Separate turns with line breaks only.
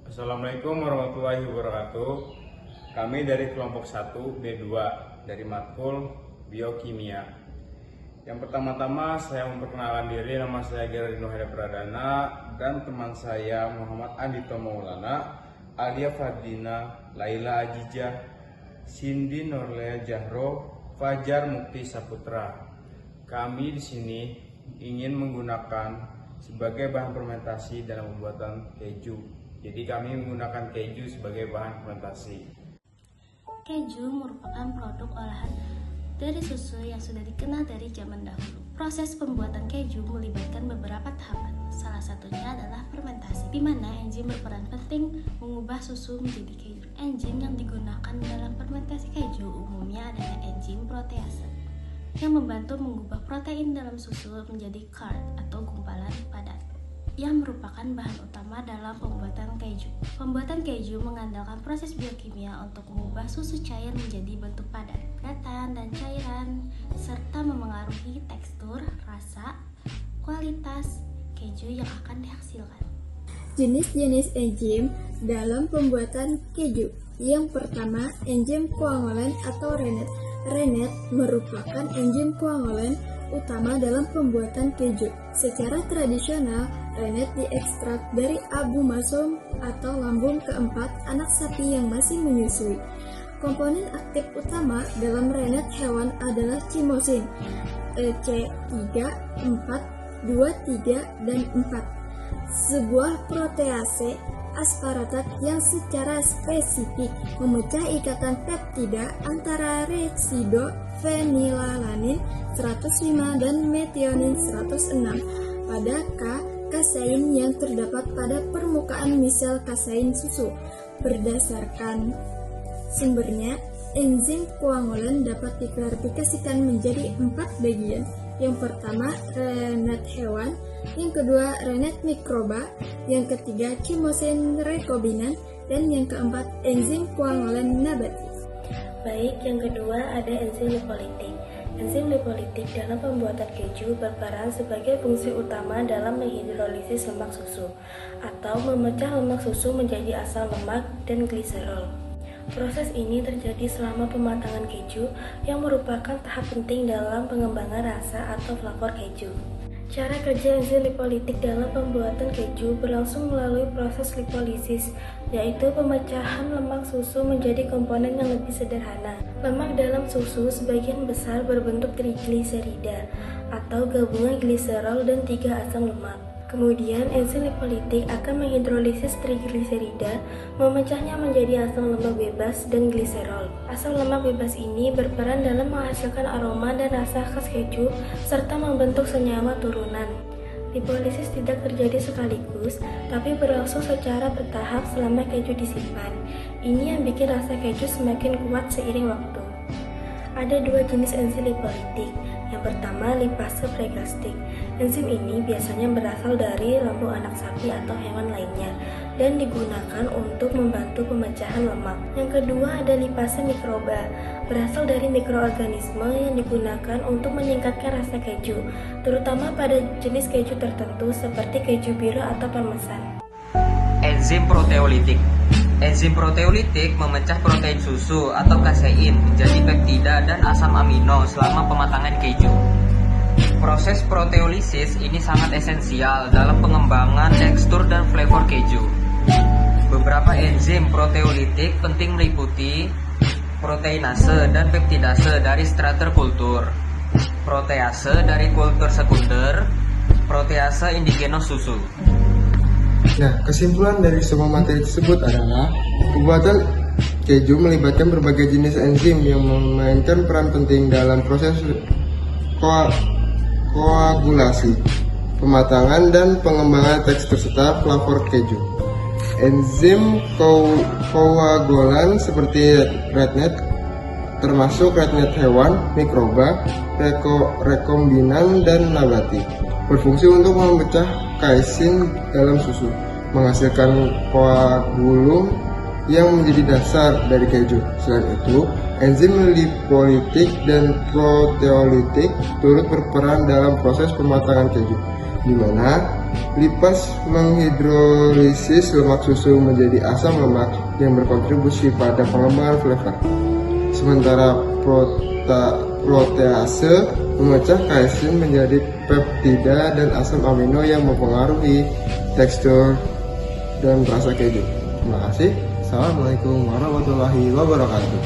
Assalamualaikum warahmatullahi wabarakatuh. Kami dari kelompok 1 B2 dari matkul Biokimia. Yang pertama-tama saya memperkenalkan diri, nama saya Geraldino Heda Pradana dan teman saya Muhammad Andito Maulana, Alia Fardina, Laila Ajijah, Cindy Norlea Jahro, Fajar Mukti Saputra. Kami di sini ingin menggunakan sebagai bahan fermentasi dalam pembuatan keju. Jadi kami menggunakan keju sebagai bahan fermentasi.
Keju merupakan produk olahan dari susu yang sudah dikenal dari zaman dahulu. Proses pembuatan keju melibatkan beberapa tahapan. Salah satunya adalah fermentasi, di mana enzim berperan penting mengubah susu menjadi keju. Enzim yang digunakan dalam fermentasi keju umumnya adalah enzim protease, yang membantu mengubah protein dalam susu menjadi curd atau gumpalan padat, yang merupakan bahan utama dalam pembuatan keju. Pembuatan keju mengandalkan proses biokimia untuk mengubah susu cair menjadi bentuk padat, padatan, dan cairan, serta memengaruhi tekstur, rasa, kualitas keju yang akan dihasilkan.
Jenis-jenis enzim dalam pembuatan keju. Yang pertama, enzim koagulan atau rennet. Rennet merupakan enzim koagulan utama dalam pembuatan keju. Secara tradisional, rennet diekstrak dari abu masum atau lambung keempat anak sapi yang masih menyusui. Komponen aktif utama dalam rennet hewan adalah chymosin, C3, 4, 2, 3, dan 4. Sebuah protease asparatat yang secara spesifik memecah ikatan peptida antara resido fenilalanin 105 dan metionin 106 pada kasein yang terdapat pada permukaan misel kasein susu. Berdasarkan sumbernya, enzim koagulan dapat diklasifikasikan menjadi 4 bagian. Yang pertama, rennet hewan, yang kedua, rennet mikroba, yang ketiga, chymosin rekombinan, dan yang keempat, enzim koagulan nabati.
Baik, yang kedua ada enzim lipolitik. Enzim lipolitik dalam pembuatan keju berperan sebagai fungsi utama dalam menghidrolisis lemak susu atau memecah lemak susu menjadi asam lemak dan gliserol. Proses ini terjadi selama pematangan keju yang merupakan tahap penting dalam pengembangan rasa atau flavor keju. Cara kerja enzim lipolitik dalam pembuatan keju berlangsung melalui proses lipolisis, yaitu pemecahan lemak susu menjadi komponen yang lebih sederhana. Lemak dalam susu sebagian besar berbentuk trigliserida atau gabungan gliserol dan 3 asam lemak. Kemudian enzim lipolitik akan menghidrolisis trigliserida, memecahnya menjadi asam lemak bebas dan gliserol. Asam lemak bebas ini berperan dalam menghasilkan aroma dan rasa khas keju serta membentuk senyawa turunan. Lipolisis tidak terjadi sekaligus, tapi berlangsung secara bertahap selama keju disimpan. Ini yang bikin rasa keju semakin kuat seiring waktu. Ada 2 jenis enzim lipolitik. Yang pertama, lipase pregastrik. Enzim ini biasanya berasal dari lambung anak sapi atau hewan lainnya dan digunakan untuk membantu pemecahan lemak. Yang kedua ada lipase mikroba, berasal dari mikroorganisme yang digunakan untuk meningkatkan rasa keju, terutama pada jenis keju tertentu seperti keju biru atau parmesan.
Enzim proteolitik. Enzim proteolitik memecah protein susu atau kasein menjadi peptida dan asam amino selama pematangan keju. Proses proteolisis ini sangat esensial dalam pengembangan tekstur dan flavor keju. Beberapa enzim proteolitik penting meliputi proteinase dan peptidase dari starter kultur, protease dari kultur sekunder, protease indigenos susu.
Nah, kesimpulan dari semua materi tersebut adalah pembuatan keju melibatkan berbagai jenis enzim yang memainkan peran penting dalam proses koagulasi, pematangan, dan pengembangan tekstur serta flavor keju. Enzim koagulan seperti rennet, termasuk rennet hewan, mikroba, rekombinan, dan nabati, berfungsi untuk memecah kasein dalam susu, menghasilkan koagulum yang menjadi dasar dari keju. Selain itu, enzim lipolitik dan proteolitik turut berperan dalam proses pematangan keju, di mana Lipas menghidrolisis lemak susu menjadi asam lemak yang berkontribusi pada pengembangan flavor. Sementara protease memecah kaisin menjadi peptida dan asam amino yang mempengaruhi tekstur dan rasa keju. Terima kasih. Assalamualaikum warahmatullahi wabarakatuh.